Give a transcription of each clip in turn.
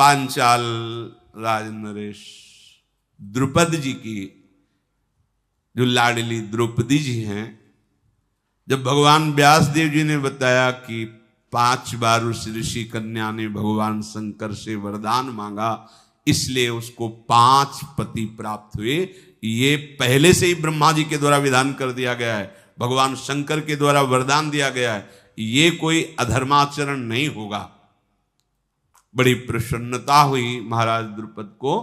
पांचाल राज नरेश द्रुपद जी की जो लाडली द्रौपदी जी हैं, जब भगवान व्यास देव जी ने बताया कि 5 बार उस ऋषि कन्या ने भगवान शंकर से वरदान मांगा, इसलिए उसको 5 पति प्राप्त हुए। ये पहले से ही ब्रह्मा जी के द्वारा विधान कर दिया गया है, भगवान शंकर के द्वारा वरदान दिया गया है, ये कोई अधर्माचरण नहीं होगा। बड़ी प्रसन्नता हुई महाराज द्रुपद को।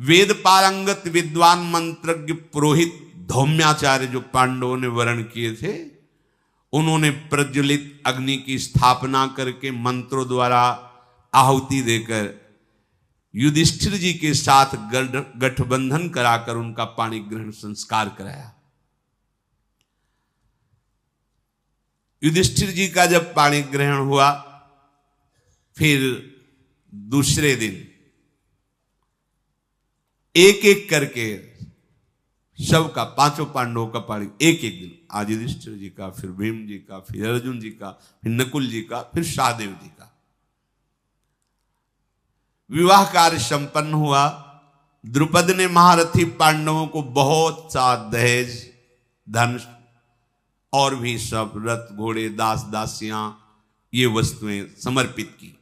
वेद पारंगत विद्वान मंत्रज्ञ पुरोहित धौम्याचार्य जो पांडवों ने वर्ण किए थे, उन्होंने प्रज्वलित अग्नि की स्थापना करके मंत्रों द्वारा आहुति देकर युधिष्ठिर जी के साथ गठबंधन कराकर उनका पाणी ग्रहण संस्कार कराया। युधिष्ठिर जी का जब पाणी ग्रहण हुआ, फिर दूसरे दिन एक एक करके सबका 5 पांडवों का पाणी एक एक दिन, आज युधिष्ठिर जी का, फिर भीम जी का, फिर अर्जुन जी का, फिर नकुल जी का, फिर सहदेव जी का विवाह कार्य संपन्न हुआ। द्रुपद ने महारथी पांडवों को बहुत सा दहेज, धन और भी सब रथ घोड़े दास दासियां ये वस्तुएं समर्पित की।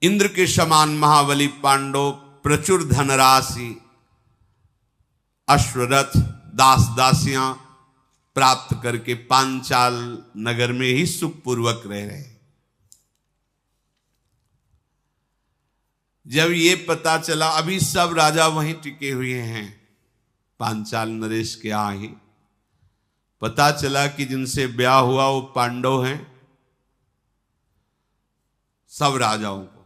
इंद्र के समान महाबली पांडव प्रचुर धनराशि, अश्वरथ, दास दासियां प्राप्त करके पांचाल नगर में ही सुखपूर्वक रह रहे। जब ये पता चला, अभी सब राजा वहीं टिके हुए हैं पांचाल नरेश के यहाँ ही, पता चला कि जिनसे ब्याह हुआ वो पांडव हैं। सब राजाओं को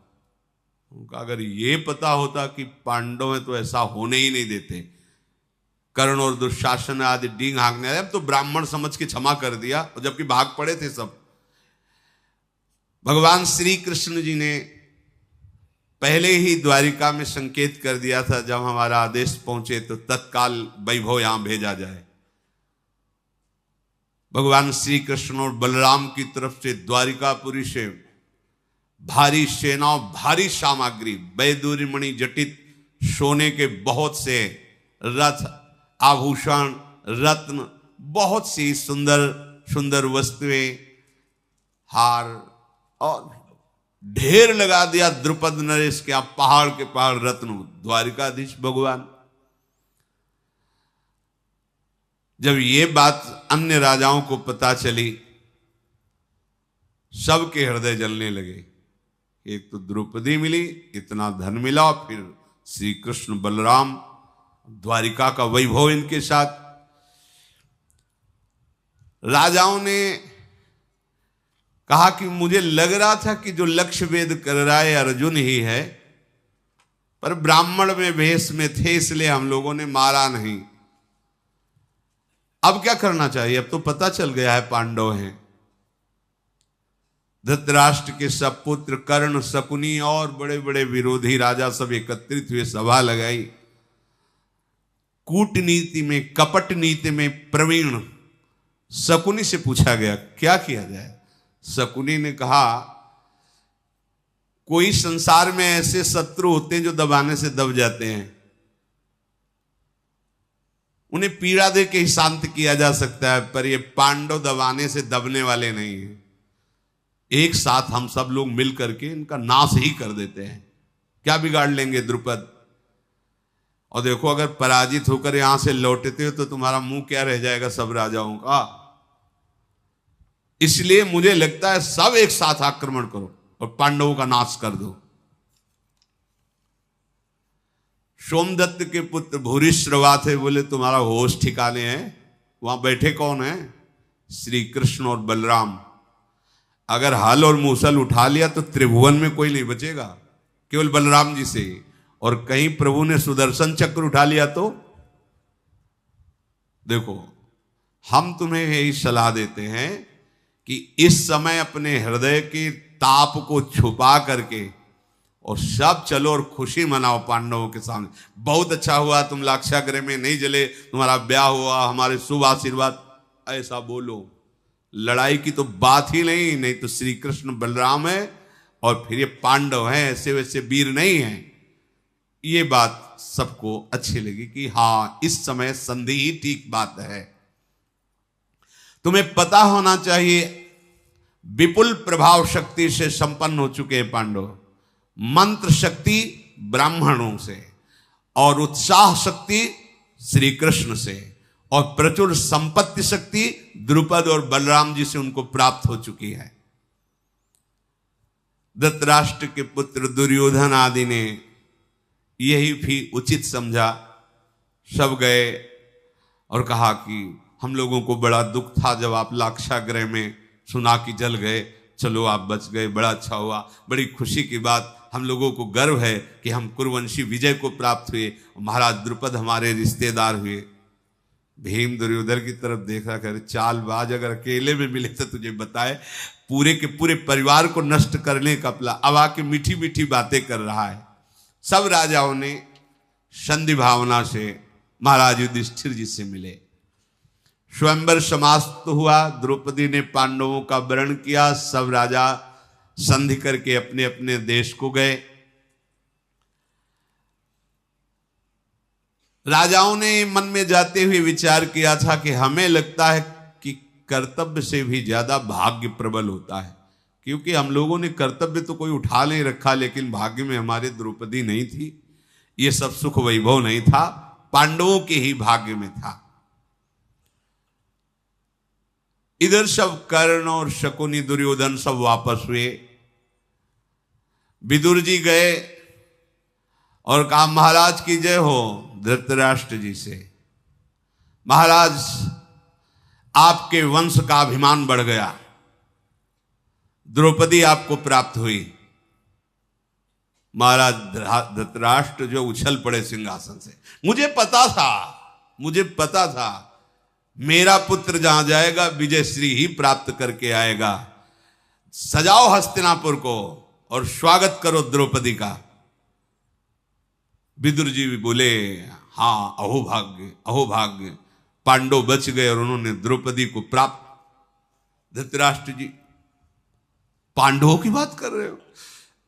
उनका अगर ये पता होता कि पांडव हैं तो ऐसा होने ही नहीं देते। कर्ण और दुशासन आदि डींग हाँकने आए, अब तो ब्राह्मण समझ के क्षमा कर दिया, और जबकि भाग पड़े थे सब। भगवान श्री कृष्ण जी ने पहले ही द्वारिका में संकेत कर दिया था, जब हमारा आदेश पहुंचे तो तत्काल वैभव यहां भेजा जाए। भगवान श्री कृष्ण और बलराम की तरफ से द्वारिकापुरी से भारी सेना, भारी सामग्री, बैदूरी मणि जटित सोने के बहुत से रथ, आभूषण, रत्न, बहुत सी सुंदर सुंदर वस्तुएं, हार और ढेर लगा दिया द्रुपद नरेश के पहाड़ के पहाड़ रत्न। द्वारिकाधीश भगवान, जब ये बात अन्य राजाओं को पता चली, सबके हृदय जलने लगे। एक तो द्रौपदी मिली, इतना धन मिला, फिर श्री कृष्ण बलराम, द्वारिका का वैभव इनके साथ। राजाओं ने कहा कि मुझे लग रहा था कि जो लक्ष्य वेद कर रहा है अर्जुन ही है, पर ब्राह्मण में भेष में थे इसलिए हम लोगों ने मारा नहीं। अब क्या करना चाहिए? अब तो पता चल गया है पांडव हैं। धृतराष्ट्र के सब पुत्र कर्ण, शकुनी और बड़े बड़े विरोधी राजा सब एकत्रित हुए, सभा लगाई। कूटनीति में, कपट नीति में प्रवीण शकुनी से पूछा गया क्या किया जाए। शकुनी ने कहा, कोई संसार में ऐसे शत्रु होते हैं जो दबाने से दब जाते हैं, उन्हें पीड़ा दे के ही शांत किया जा सकता है, पर ये पांडव दबाने से दबने वाले नहीं हैं। एक साथ हम सब लोग मिल करके इनका नाश ही कर देते हैं। क्या बिगाड़ लेंगे द्रुपद? और देखो, अगर पराजित होकर यहां से लौटते हो तो तुम्हारा मुंह क्या रह जाएगा सब राजाओं का। इसलिए मुझे लगता है सब एक साथ आक्रमण करो और पांडवों का नाश कर दो। सोमदत्त के पुत्र भूरिश्रवा थे, बोले तुम्हारा होश ठिकाने हैं? वहां बैठे कौन है? श्री कृष्ण और बलराम। अगर हल और मूसल उठा लिया तो त्रिभुवन में कोई नहीं बचेगा, केवल बलराम जी से। और कहीं प्रभु ने सुदर्शन चक्र उठा लिया तो देखो, हम तुम्हें यही सलाह देते हैं कि इस समय अपने हृदय के ताप को छुपा करके और सब चलो और खुशी मनाओ पांडवों के सामने। बहुत अच्छा हुआ तुम लाक्षागृह में नहीं जले, तुम्हारा ब्याह हुआ, हमारे शुभ आशीर्वाद, ऐसा बोलो। लड़ाई की तो बात ही नहीं, नहीं तो श्री कृष्ण बलराम है और फिर ये पांडव हैं, ऐसे वैसे वीर नहीं हैं। ये बात सबको अच्छी लगी कि हाँ, इस समय संधि ही ठीक बात है। तुम्हें पता होना चाहिए, विपुल प्रभाव शक्ति से संपन्न हो चुके हैं पांडव, मंत्र शक्ति ब्राह्मणों से और उत्साह शक्ति श्री कृष्ण से और प्रचुर संपत्ति शक्ति द्रुपद और बलराम जी से उनको प्राप्त हो चुकी है। धृतराष्ट्र के पुत्र दुर्योधन आदि ने यही भी उचित समझा। सब गए और कहा कि हम लोगों को बड़ा दुख था जब आप लाक्षागृह में सुना कि जल गए, चलो आप बच गए, बड़ा अच्छा हुआ, बड़ी खुशी की बात। हम लोगों को गर्व है कि हम कुरुवंशी विजय को प्राप्त हुए, महाराज द्रुपद हमारे रिश्तेदार हुए। भीम दुर्योधन की तरफ देखा, कर चालबाज, अगर अकेले में मिले तो तुझे बताए, पूरे के पूरे परिवार को नष्ट करने का प्लान। अब आके मीठी मीठी बातें कर रहा है। सब राजाओं ने संधि भावना से महाराज युधिष्ठिर जी से मिले। स्वयंवर समाप्त हुआ, द्रौपदी ने पांडवों का वरण किया। सब राजा संधि करके अपने अपने देश को गए। राजाओं ने मन में जाते हुए विचार किया था कि हमें लगता है कि कर्तव्य से भी ज्यादा भाग्य प्रबल होता है, क्योंकि हम लोगों ने कर्तव्य तो कोई उठा नहीं रखा, लेकिन भाग्य में हमारे द्रौपदी नहीं थी। ये सब सुख वैभव नहीं था, पांडवों के ही भाग्य में था। इधर सब कर्ण और शकुनी दुर्योधन सब वापस हुए। विदुर जी गए और कहा, महाराज की जय हो धृतराष्ट्र जी से। महाराज, आपके वंश का अभिमान बढ़ गया, द्रौपदी आपको प्राप्त हुई। महाराज धृतराष्ट्र जो उछल पड़े सिंहासन से। मुझे पता था मेरा पुत्र जहां जाएगा विजय श्री ही प्राप्त करके आएगा। सजाओ हस्तिनापुर को और स्वागत करो द्रौपदी का। विदुर जी भी बोले, हाँ, अहो भाग्य, पांडव बच गए और उन्होंने द्रौपदी को प्राप्त। धृतराष्ट्र जी, पांडवों की बात कर रहे हो?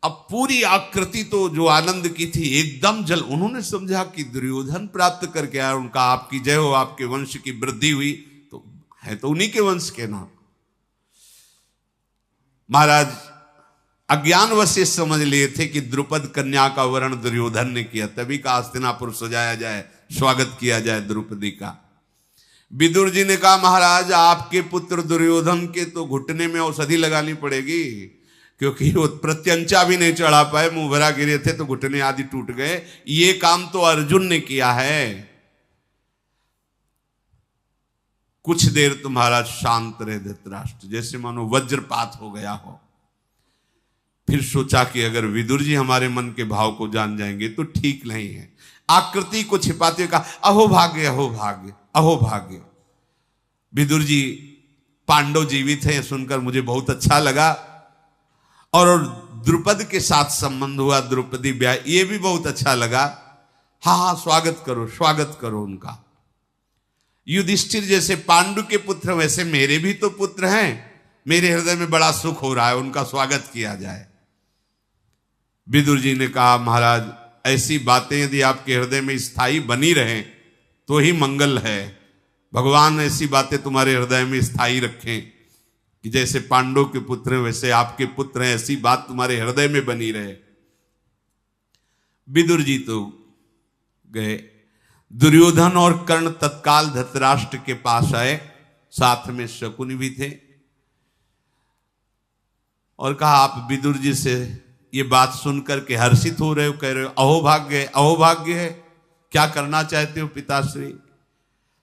अब पूरी आकृति तो जो आनंद की थी एकदम जल। उन्होंने समझा कि दुर्योधन प्राप्त करके आया, उनका आपकी जय हो, आपके वंश की वृद्धि हुई, तो है तो उन्हीं के वंश के नाम। महाराज अज्ञानवश से समझ लिए थे कि द्रुपद कन्या का वरण दुर्योधन ने किया, तभी का हस्तिनापुर सजाया जाए, स्वागत किया जाए द्रौपदी का। विदुर जी ने कहा, महाराज आपके पुत्र दुर्योधन के तो घुटने में औषधि लगानी पड़ेगी, क्योंकि वो प्रत्यंचा भी नहीं चढ़ा पाए, मुंह भरा गिरे थे तो घुटने आदि टूट गए। ये काम तो अर्जुन ने किया है। कुछ देर तुम्हारा शांत रहे धृतराष्ट्र, जैसे मानो वज्रपात हो गया हो। फिर सोचा कि अगर विदुर जी हमारे मन के भाव को जान जाएंगे तो ठीक नहीं है। आकृति को छिपाते हुए कहा, अहो भाग्य। विदुर जी, पांडव जीवित हैं सुनकर मुझे बहुत अच्छा लगा, और द्रुपद के साथ संबंध हुआ, द्रौपदी ब्याह, ये भी बहुत अच्छा लगा। हाँ, स्वागत करो उनका। युधिष्ठिर जैसे पांडु के पुत्र, वैसे मेरे भी तो पुत्र हैं, मेरे हृदय में बड़ा सुख हो रहा है, उनका स्वागत किया जाए। विदुर जी ने कहा, महाराज ऐसी बातें यदि आपके हृदय में स्थायी बनी रहें तो ही मंगल है। भगवान ऐसी बातें तुम्हारे हृदय में स्थायी रखें कि जैसे पांडव के पुत्र हैं वैसे आपके पुत्र हैं, ऐसी बात तुम्हारे हृदय में बनी रहे। विदुर जी तो गए। दुर्योधन और कर्ण तत्काल धृतराष्ट्र के पास आए, साथ में शकुनी भी थे, और कहा, आप विदुर जी से ये बात सुनकर के हर्षित हो रहे हो, कह रहे हो अहो भाग्य है। क्या करना चाहते हो पिताश्री?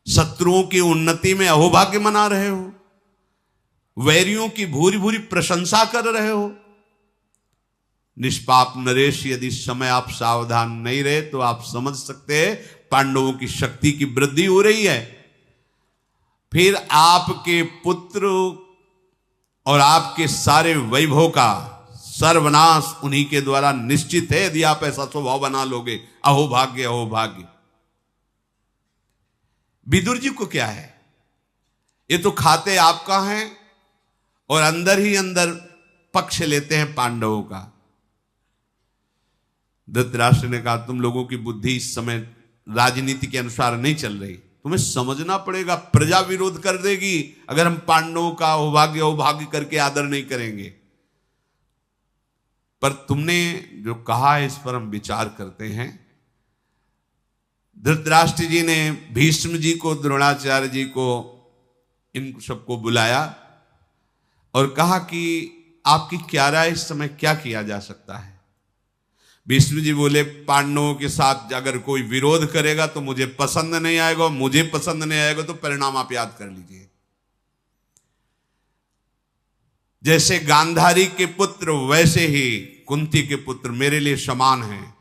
शत्रुओं की उन्नति में अहोभाग्य मना रहे हो, वैरियों की भूरी भूरी प्रशंसा कर रहे हो। निष्पाप नरेश, यदि समय आप सावधान नहीं रहे तो आप समझ सकते हैं पांडवों की शक्ति की वृद्धि हो रही है। फिर आपके पुत्र और आपके सारे वैभव का सर्वनाश उन्हीं के द्वारा निश्चित है, यदि आप ऐसा स्वभाव बना लोगे। अहो भाग्य। विदुर जी को क्या है, ये तो खाते आपका है और अंदर ही अंदर पक्ष लेते हैं पांडवों का। धृतराष्ट्र ने कहा तुम लोगों की बुद्धि इस समय राजनीति के अनुसार नहीं चल रही, तुम्हें समझना पड़ेगा, प्रजा विरोध कर देगी अगर हम पांडवों का अभाग्य करके आदर नहीं करेंगे। पर तुमने जो कहा है इस पर हम विचार करते हैं। धृतराष्ट्र जी ने भीष्म जी को, द्रोणाचार्य जी को, इन सबको बुलाया और कहा कि आपकी क्या राय, इस समय क्या किया जा सकता है। भीष्म जी बोले पांडवों के साथ अगर कोई विरोध करेगा तो मुझे पसंद नहीं आएगा, मुझे पसंद नहीं आएगा तो परिणाम आप याद कर लीजिए। जैसे गांधारी के पुत्र वैसे ही कुंती के पुत्र मेरे लिए समान हैं,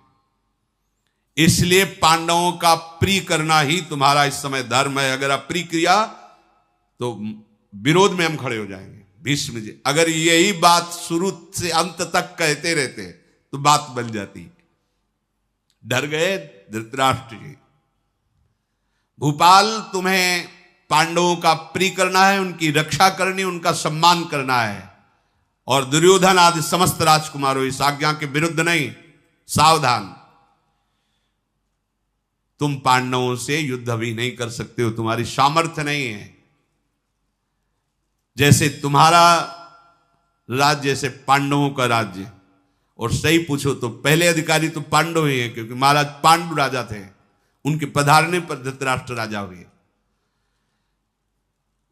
इसलिए पांडवों का प्रिय करना ही तुम्हारा इस समय धर्म है। अगर आप प्रिय किया तो विरोध में हम खड़े हो जाएंगे। भीष्म जी अगर यही बात शुरू से अंत तक कहते रहते तो बात बन जाती। डर गए धृतराष्ट्र जी। भूपाल तुम्हें पांडवों का प्रिय करना है, उनकी रक्षा करनी, उनका सम्मान करना है, और दुर्योधन आदि समस्त राजकुमारों इस आज्ञा के विरुद्ध नहीं। सावधान, तुम पांडवों से युद्ध अभी नहीं कर सकते हो, तुम्हारी सामर्थ्य नहीं है। जैसे तुम्हारा राज्य जैसे पांडवों का राज्य, और सही पूछो तो पहले अधिकारी तो पांडव ही हैं, क्योंकि महाराज पांडु राजा थे, उनके पधारने पर धृतराष्ट्र राजा हुए।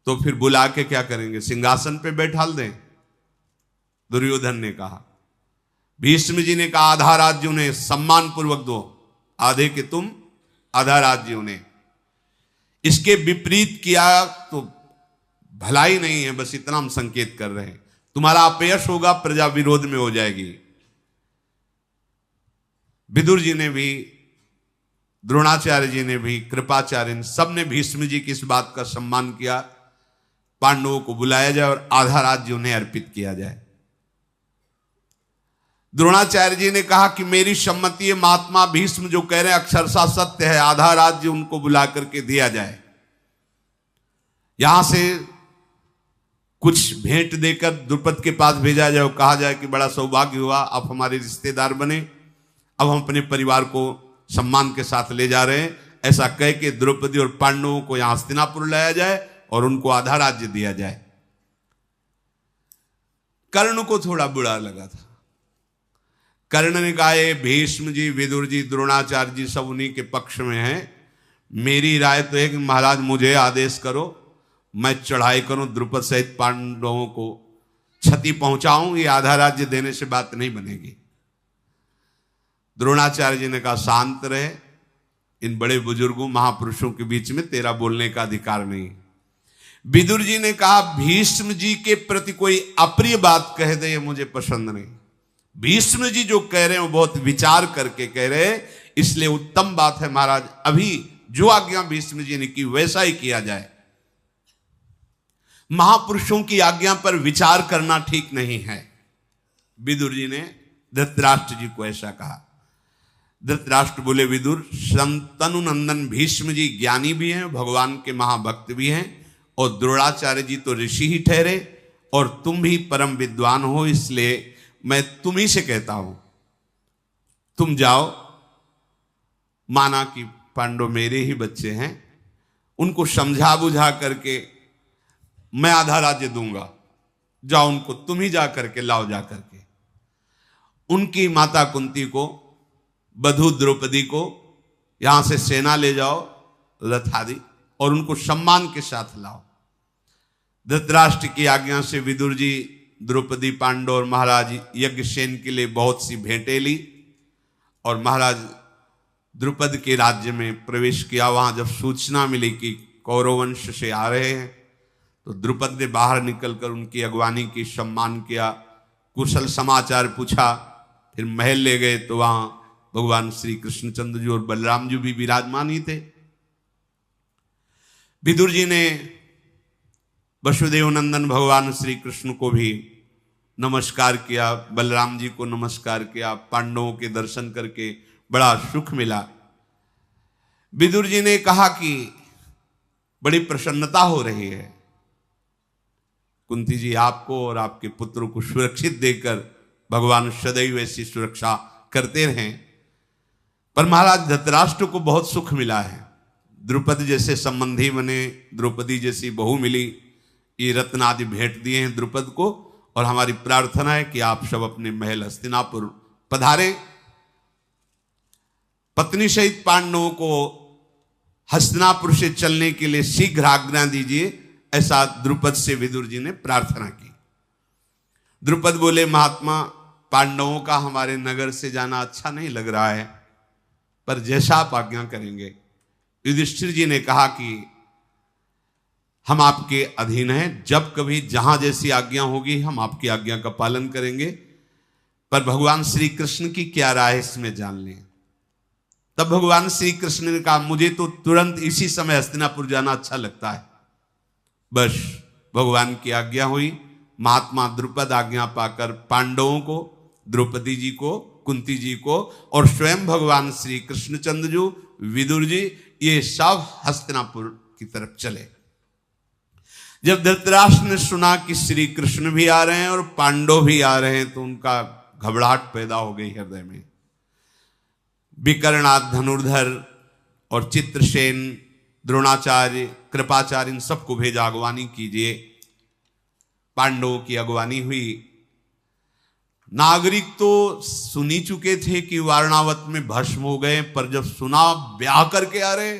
तो फिर बुला के क्या करेंगे, सिंहासन पे बैठाल दें? दुर्योधन ने कहा। भीष्म जी ने कहा आधा राज्य उन्हें सम्मान पूर्वक दो, आधे के तुम, आधा राज्य उन्हें। इसके विपरीत किया तो भलाई नहीं है, बस इतना हम संकेत कर रहे हैं। तुम्हारा अपयश होगा, प्रजा विरोध में हो जाएगी। विदुर जी ने भी, द्रोणाचार्य जी ने भी, कृपाचार्य, सबने भीष्म जी की इस बात का सम्मान किया। पांडवों को बुलाया जाए और आधा राज्य उन्हें अर्पित किया जाए। द्रोणाचार्य जी ने कहा कि मेरी सम्मति है, महात्मा भीष्म जो कह रहे हैं अक्षरशः सत्य है, आधा राज्य उनको बुला करके दिया जाए। यहां से कुछ भेंट देकर द्रुपद के पास भेजा जाए और कहा जाए कि बड़ा सौभाग्य हुआ, आप हमारे रिश्तेदार बने, अब हम अपने परिवार को सम्मान के साथ ले जा रहे हैं। ऐसा कह के द्रौपदी और पांडवों को यहां हस्तिनापुर लाया जाए और उनको आधा राज्य दिया जाए। कर्ण को थोड़ा बुरा लगा था। कर्ण ने कहा भीष्म जी, विदुर जी, द्रोणाचार्य जी सब उन्हीं के पक्ष में हैं। मेरी राय तो है कि महाराज मुझे आदेश करो, मैं चढ़ाई करूं, द्रुपद सहित पांडवों को क्षति पहुंचाऊं, ये आधा राज्य देने से बात नहीं बनेगी। द्रोणाचार्य जी ने कहा शांत रहे, इन बड़े बुजुर्गों महापुरुषों के बीच में तेरा बोलने का अधिकार नहीं। विदुर जी ने कहा भीष्म जी के प्रति कोई अप्रिय बात कह दे, ये मुझे पसंद नहीं। भीष्म जी जो कह रहे हैं वो बहुत विचार करके कह रहे हैं, इसलिए उत्तम बात है महाराज अभी जो आज्ञा भीष्म जी ने की वैसा ही किया जाए। महापुरुषों की आज्ञा पर विचार करना ठीक नहीं है। विदुर जी ने धृतराष्ट्र जी को ऐसा कहा। धृतराष्ट्र बोले विदुर, शंतनु नंदन भीष्म जी ज्ञानी भी हैं, भगवान के महाभक्त भी हैं, और द्रोणाचार्य जी तो ऋषि ही ठहरे, और तुम भी परम विद्वान हो, इसलिए मैं तुम ही से कहता हूं तुम जाओ। माना कि पांडव मेरे ही बच्चे हैं, उनको समझा बुझा करके मैं आधा राज्य दूंगा, जाओ उनको तुम ही जा करके लाओ, जा करके उनकी माता कुंती को, बधू द्रौपदी को यहां से सेना ले जाओ रथ आदि, और उनको सम्मान के साथ लाओ। धृतराष्ट्र की आज्ञा से विदुर जी द्रौपदी, पांडव और महाराज यज्ञसेन के लिए बहुत सी भेंटें ली, और महाराज द्रुपद के राज्य में प्रवेश किया। वहां जब सूचना मिली कि कौरव वंश से आ रहे हैं, तो द्रुपद ने बाहर निकलकर उनकी अगवानी की, सम्मान किया, कुशल समाचार पूछा। फिर महल ले गए तो वहां भगवान श्री कृष्णचंद्र जी और बलराम जी भी विराजमान ही थे। विदुर जी ने वसुदेव नंदन भगवान श्री कृष्ण को भी नमस्कार किया, बलराम जी को नमस्कार किया, पांडवों के दर्शन करके बड़ा सुख मिला। विदुर जी ने कहा कि बड़ी प्रसन्नता हो रही है, कुंती जी आपको और आपके पुत्रों को सुरक्षित देकर भगवान सदैव ऐसी सुरक्षा करते रहें। पर महाराज धृतराष्ट्र को बहुत सुख मिला है, द्रुपद जैसे संबंधी बने, द्रौपदी जैसी बहू मिली, ये रत्न आदि भेंट दिए हैं द्रुपद को। और हमारी प्रार्थना है कि आप सब अपने महल हस्तिनापुर पधारे, पत्नी सहित पांडवों को हस्तिनापुर से चलने के लिए शीघ्र आज्ञा दीजिए, ऐसा द्रुपद से विदुर जी ने प्रार्थना की। द्रुपद बोले, महात्मा पांडवों का हमारे नगर से जाना अच्छा नहीं लग रहा है, पर जैसा आप आज्ञा करेंगे। युधिष्ठिर जी ने कहा कि हम आपके अधीन हैं, जब कभी जहां जैसी आज्ञा होगी हम आपकी आज्ञा का पालन करेंगे, पर भगवान श्री कृष्ण की क्या राय इसमें जान लें। तब भगवान श्री कृष्ण ने कहा, मुझे तो तुरंत इसी समय हस्तिनापुर जाना अच्छा लगता है। बस भगवान की आज्ञा हुई। महात्मा द्रुपद आज्ञा पाकर पांडवों को, द्रौपदी जी को, कुंती जी को और स्वयं भगवान श्री कृष्णचंद्र जी, विदुर जी, ये सब हस्तिनापुर की तरफ चले। जब धृतराष्ट्र ने सुना कि श्री कृष्ण भी आ रहे हैं और पांडव भी आ रहे हैं, तो उनका घबराहट पैदा हो गई हृदय में। विकर्णाद, धनुर्धर और चित्रसेन, द्रोणाचार्य, कृपाचार्य, इन सबको भेजा, अगवानी कीजिए। पांडवों की अगवानी हुई। नागरिक तो सुन ही चुके थे कि वारणावत में भस्म हो गए, पर जब सुना ब्याह करके आ रहे,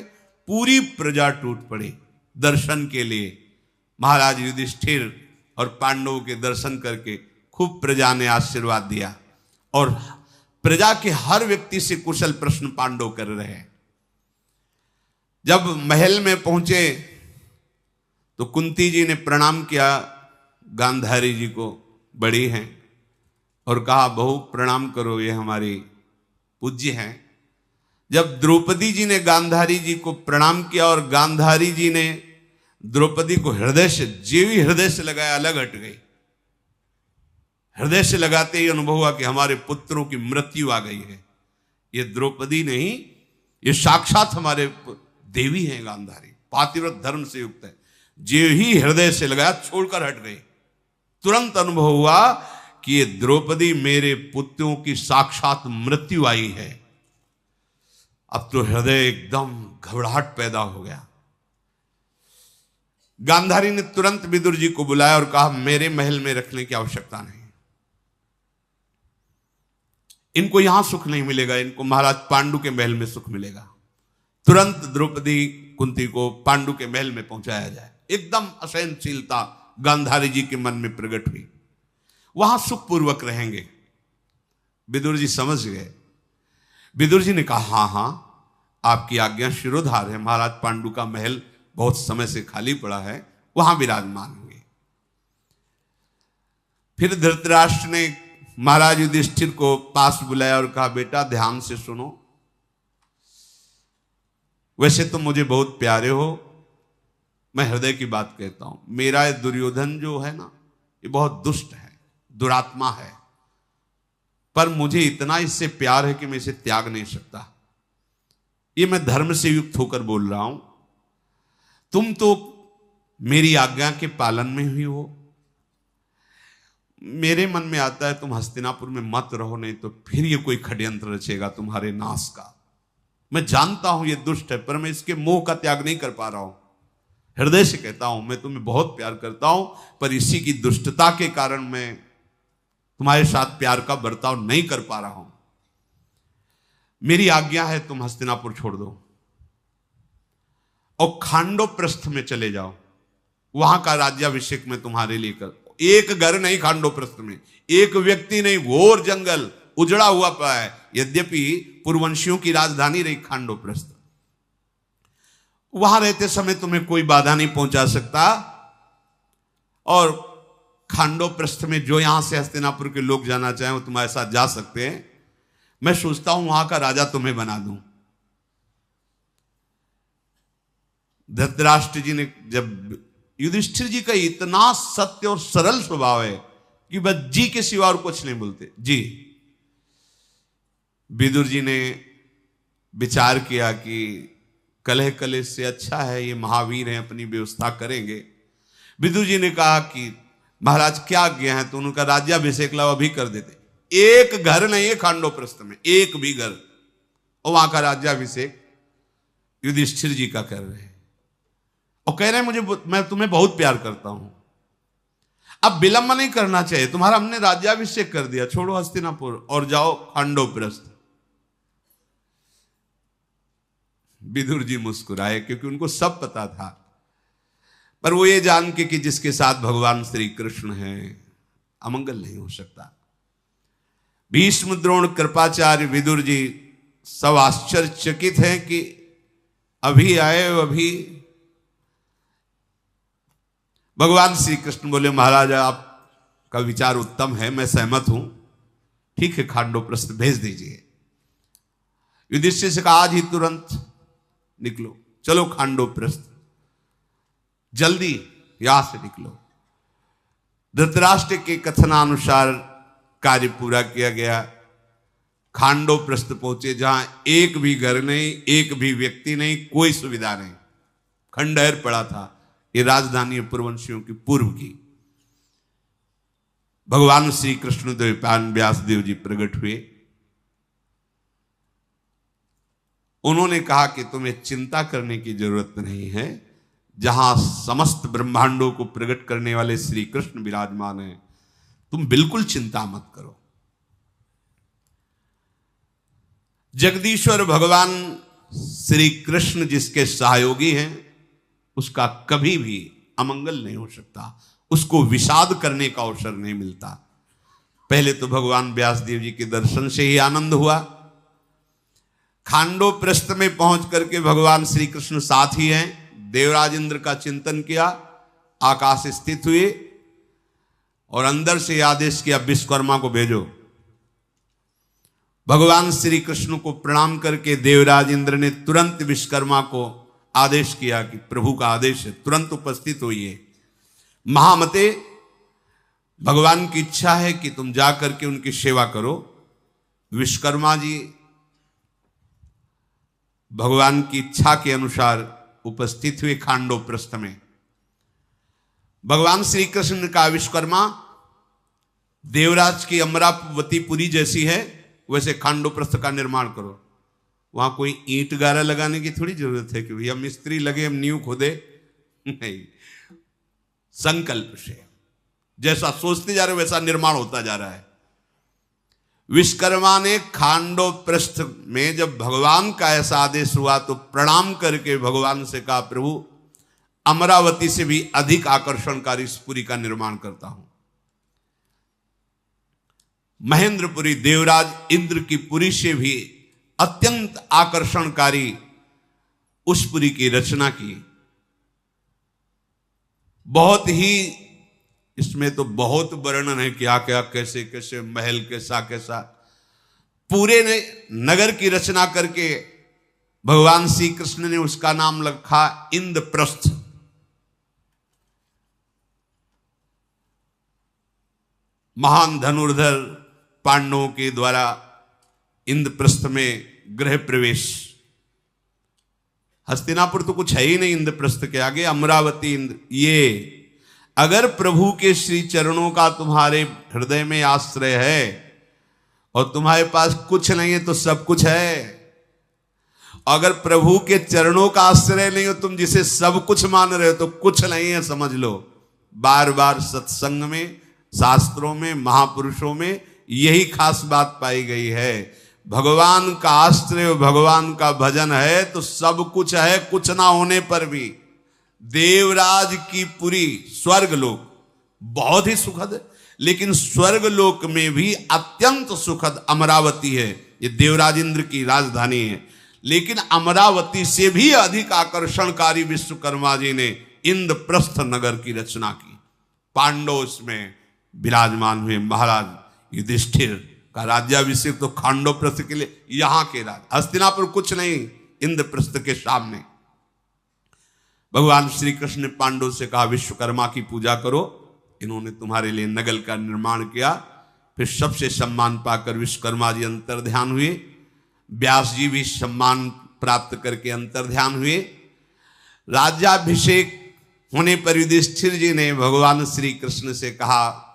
पूरी प्रजा टूट पड़ी दर्शन के लिए। महाराज युधिष्ठिर और पांडवों के दर्शन करके खूब प्रजा ने आशीर्वाद दिया, और प्रजा के हर व्यक्ति से कुशल प्रश्न पांडव कर रहे हैं। जब महल में पहुंचे तो कुंती जी ने प्रणाम किया गांधारी जी को, बड़ी हैं, और कहा, बहू प्रणाम करो, ये हमारी पूज्य हैं। जब द्रौपदी जी ने गांधारी जी को प्रणाम किया और गांधारी जी ने द्रौपदी को हृदय से, जेवी हृदय से लगाया, अलग हट गई। हृदय से लगाते ही अनुभव हुआ कि हमारे पुत्रों की मृत्यु आ गई है। ये द्रौपदी नहीं, ये साक्षात हमारे देवी हैं गांधारी, पातिव्रत धर्म से युक्त है। जे ही हृदय से लगाया, छोड़कर हट गई। तुरंत अनुभव हुआ कि ये द्रौपदी मेरे पुत्रों की साक्षात मृत्यु आई है। अब तो हृदय एकदम घबराहट पैदा हो गया। गांधारी ने तुरंत विदुर जी को बुलाया और कहा, मेरे महल में रखने की आवश्यकता नहीं, इनको यहां सुख नहीं मिलेगा, इनको महाराज पांडु के महल में सुख मिलेगा। तुरंत द्रौपदी कुंती को पांडु के महल में पहुंचाया जाए। एकदम असहनशीलता गांधारी जी के मन में प्रकट हुई, वहां सुखपूर्वक रहेंगे। विदुर जी समझ गए। विदुर जी ने कहा, हाँ हाँ, आपकी आज्ञा शिरोधार है, महाराज पांडु का महल बहुत समय से खाली पड़ा है, वहां विराजमान होंगे। फिर धृतराष्ट्र ने महाराज युधिष्ठिर को पास बुलाया और कहा, बेटा ध्यान से सुनो, वैसे तो मुझे बहुत प्यारे हो, मैं हृदय की बात कहता हूं। मेरा ये दुर्योधन जो है ना, ये बहुत दुष्ट है, दुरात्मा है, पर मुझे इतना इससे प्यार है कि मैं इसे त्याग नहीं सकता। ये मैं धर्म से युक्त होकर बोल रहा हूं। तुम तो मेरी आज्ञा के पालन में ही हो। मेरे मन में आता है तुम हस्तिनापुर में मत रहो, नहीं तो फिर ये कोई षड्यंत्र रचेगा तुम्हारे नाश का। मैं जानता हूं ये दुष्ट है, पर मैं इसके मोह का त्याग नहीं कर पा रहा हूं। हृदय से कहता हूं, मैं तुम्हें बहुत प्यार करता हूं, पर इसी की दुष्टता के कारण मैं तुम्हारे साथ प्यार का बर्ताव नहीं कर पा रहा हूं। मेरी आज्ञा है, तुम हस्तिनापुर छोड़ दो और खांडोप्रस्थ में चले जाओ, वहां का राज्याभिषेक मैं तुम्हारे लिए कर। एक घर नहीं खांडोप्रस्थ में, एक व्यक्ति नहीं, घोर जंगल उजड़ा हुआ पड़ा है। यद्यपि पूर्ववंशियों की राजधानी रही खांडोप्रस्थ, वहां रहते समय तुम्हें कोई बाधा नहीं पहुंचा सकता। और खांडोप्रस्थ में जो यहां से हस्तिनापुर के लोग जाना चाहें वो तुम्हारे साथ जा सकते हैं। मैं सोचता हूं वहां का राजा तुम्हें बना दूं। धृतराष्ट्र जी ने, जब युधिष्ठिर जी का इतना सत्य और सरल स्वभाव है कि बस जी के सिवा और कुछ नहीं बोलते, जी। विदुर जी ने विचार किया कि कलह कलेश से अच्छा है ये महावीर हैं, अपनी व्यवस्था करेंगे। विदुर जी ने कहा कि महाराज क्या आज्ञा है? तो उनका राज्याभिषेक लाओ, अभी कर देते। एक घर नहीं है खांडोप्रस्थ में, एक भी घर, और वहां का राज्याभिषेक युधिष्ठिर जी का कर रहे हैं और कह रहे हैं मैं तुम्हें बहुत प्यार करता हूं, अब विलंब नहीं करना चाहिए, तुम्हारा हमने राज्याभिषेक कर दिया, छोड़ो हस्तिनापुर और जाओ खांडोप्रस्थ। विदुर जी मुस्कुराए क्योंकि उनको सब पता था, पर वो ये जान के कि जिसके साथ भगवान श्री कृष्ण हैं अमंगल नहीं हो सकता। भीष्म द्रोण कृपाचार्य विदुर जी सब आश्चर्यचकित हैं कि अभी आए, अभी भगवान श्री कृष्ण बोले महाराज आपका विचार उत्तम है, मैं सहमत हूं, ठीक है खांडोप्रस्थ भेज दीजिए। युधिष्ठिर से कहा आज ही तुरंत निकलो, चलो खांडोप्रस्थ, जल्दी यहां से निकलो। धृतराष्ट्र के कथनानुसार कार्य पूरा किया गया, खांडोप्रस्थ पहुंचे जहां एक भी घर नहीं, एक भी व्यक्ति नहीं, कोई सुविधा नहीं, खंडहर पड़ा था। ये राजधानी पुरवंशियों की पूर्व की। भगवान श्री कृष्ण द्वैपायन व्यासदेव जी प्रकट हुए, उन्होंने कहा कि तुम्हें चिंता करने की जरूरत नहीं है, जहां समस्त ब्रह्मांडों को प्रकट करने वाले श्री कृष्ण विराजमान हैं, तुम बिल्कुल चिंता मत करो। जगदीश्वर भगवान श्री कृष्ण जिसके सहयोगी हैं उसका कभी भी अमंगल नहीं हो सकता, उसको विषाद करने का अवसर नहीं मिलता। पहले तो भगवान व्यासदेव जी के दर्शन से ही आनंद हुआ। खांडोप्रस्थ में पहुंच करके भगवान श्री कृष्ण साथ ही हैं, देवराज इंद्र का चिंतन किया, आकाश स्थित हुए और अंदर से आदेश किया विश्वकर्मा को भेजो। भगवान श्री कृष्ण को प्रणाम करके देवराज इंद्र ने तुरंत विश्वकर्मा को आदेश किया कि प्रभु का आदेश है, तुरंत उपस्थित होइए। महामते, भगवान की इच्छा है कि तुम जाकर के उनकी सेवा करो। विश्वकर्मा जी भगवान की इच्छा के अनुसार उपस्थित हुए खांडोप्रस्थ में। भगवान श्री कृष्ण ने कहा विश्वकर्मा, देवराज की अमरावतीपुरी जैसी है वैसे खांडोप्रस्थ का निर्माण करो। वहां कोई ईंट गारा लगाने की थोड़ी जरूरत है कि भैया मिस्त्री लगे हम नींव खोदे, नहीं, संकल्प से जैसा सोचते जा रहे वैसा निर्माण होता जा रहा है। विश्वकर्मा ने खांडोप्रस्थ में जब भगवान का ऐसा आदेश हुआ तो प्रणाम करके भगवान से कहा प्रभु, अमरावती से भी अधिक आकर्षणकारी इस पुरी का निर्माण करता हूं। महेंद्रपुरी देवराज इंद्र की पुरी से भी अत्यंत आकर्षणकारी उस पुरी की रचना की। बहुत ही, इसमें तो बहुत वर्णन है क्या क्या, कैसे कैसे महल, कैसा कैसा, पूरे ने नगर की रचना करके भगवान श्री कृष्ण ने उसका नाम रखा इंद्रप्रस्थ। महान धनुर्धर पांडवों के द्वारा इंद्रप्रस्थ में गृह प्रवेश। हस्तिनापुर तो कुछ है ही नहीं इंद्रप्रस्थ के आगे, अमरावती इंद्र। ये अगर प्रभु के श्री चरणों का तुम्हारे हृदय में आश्रय है और तुम्हारे पास कुछ नहीं है तो सब कुछ है। अगर प्रभु के चरणों का आश्रय नहीं हो, तुम जिसे सब कुछ मान रहे हो तो कुछ नहीं है, समझ लो। बार बार सत्संग में, शास्त्रों में, महापुरुषों में यही खास बात पाई गई है। भगवान का आश्रय, भगवान का भजन है तो सब कुछ है, कुछ ना होने पर भी। देवराज की पुरी स्वर्ग लोक बहुत ही सुखद है, लेकिन स्वर्ग लोक में भी अत्यंत सुखद अमरावती है। ये देवराज इंद्र की राजधानी है, लेकिन अमरावती से भी अधिक आकर्षणकारी विश्वकर्मा जी ने इंद्रप्रस्थ नगर की रचना की। पांडव इसमें विराजमान हुए। महाराज युधिष्ठिर का राज्याभिषेक तो खांडोप्रस्थ के लिए, यहां के राज, हस्तिनापुर कुछ नहीं, इंद्रप्रस्थ के सामने। भगवान श्री कृष्ण ने पांडव से कहा विश्वकर्मा की पूजा करो, इन्होंने तुम्हारे लिए नगर का निर्माण किया। फिर सबसे सम्मान पाकर विश्वकर्मा जी अंतर्ध्यान हुए। व्यास जी भी सम्मान प्राप्त करके अंतर्ध्यान हुए। राज्याभिषेक होने पर युधिष्ठिर जी ने भगवान श्री कृष्ण से कहा,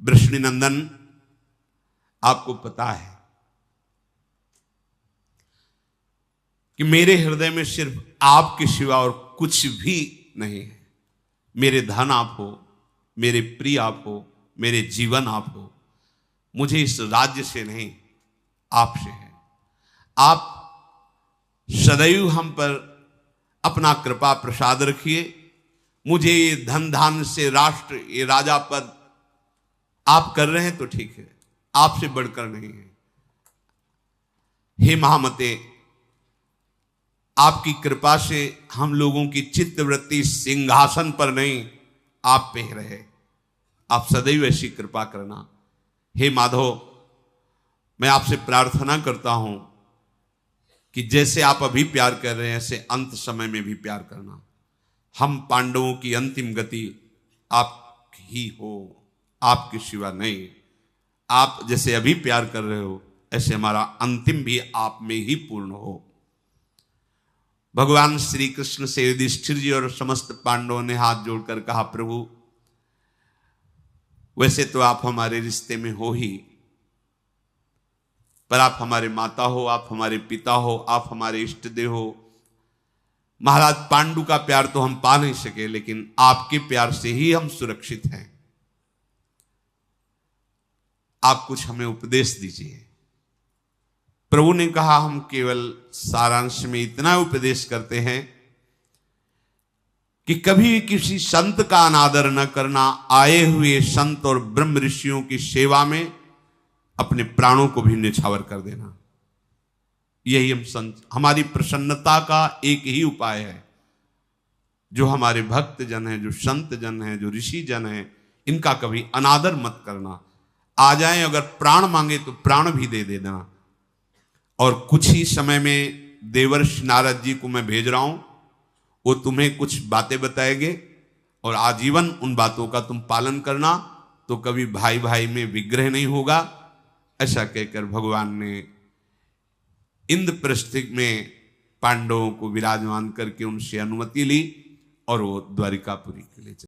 वृषणिनंदन, आपको पता है कि मेरे हृदय में सिर्फ आपके सिवा और कुछ भी नहीं है। मेरे धन आप हो, मेरे प्रिय आप हो, मेरे जीवन आप हो। मुझे इस राज्य से नहीं, आपसे है। आप सदैव हम पर अपना कृपा प्रसाद रखिए। मुझे ये धन धान से राष्ट्र, ये राजा पद आप कर रहे हैं तो ठीक है, आपसे बढ़कर नहीं है। हे महामते, आपकी कृपा से हम लोगों की चित्तवृत्ति सिंहासन पर नहीं, आप पे रहे। आप सदैव ऐसी कृपा करना। हे माधव, मैं आपसे प्रार्थना करता हूं कि जैसे आप अभी प्यार कर रहे हैं, ऐसे अंत समय में भी प्यार करना। हम पांडवों की अंतिम गति आप ही हो, आपके सिवा नहीं। आप जैसे अभी प्यार कर रहे हो, ऐसे हमारा अंतिम भी आप में ही पूर्ण हो। भगवान श्री कृष्ण से युधिष्ठिर जी और समस्त पांडवों ने हाथ जोड़कर कहा, प्रभु, वैसे तो आप हमारे रिश्ते में हो ही, पर आप हमारे माता हो, आप हमारे पिता हो, आप हमारे इष्ट देव हो। महाराज पांडु का प्यार तो हम पा नहीं सके, लेकिन आपके प्यार से ही हम सुरक्षित हैं। आप कुछ हमें उपदेश दीजिए। प्रभु ने कहा, हम केवल सारांश में इतना उपदेश करते हैं कि कभी किसी संत का अनादर न करना, आए हुए संत और ब्रह्म ऋषियों की सेवा में अपने प्राणों को भी न्यौछावर कर देना। यही हमारी प्रसन्नता का एक ही उपाय है। जो हमारे भक्त जन हैं, जो संत जन हैं, जो ऋषि जन हैं, इनका कभी अनादर मत करना। आ जाएं, अगर प्राण मांगे तो प्राण भी दे देना। और कुछ ही समय में देवर्षि नारद जी को मैं भेज रहा हूं, वो तुम्हें कुछ बातें बताएंगे और आजीवन उन बातों का तुम पालन करना, तो कभी भाई भाई में विग्रह नहीं होगा। ऐसा कहकर भगवान ने इंद्रप्रस्थ में पांडवों को विराजमान करके उनसे अनुमति ली और वो द्वारिकापुरी के लिए चले।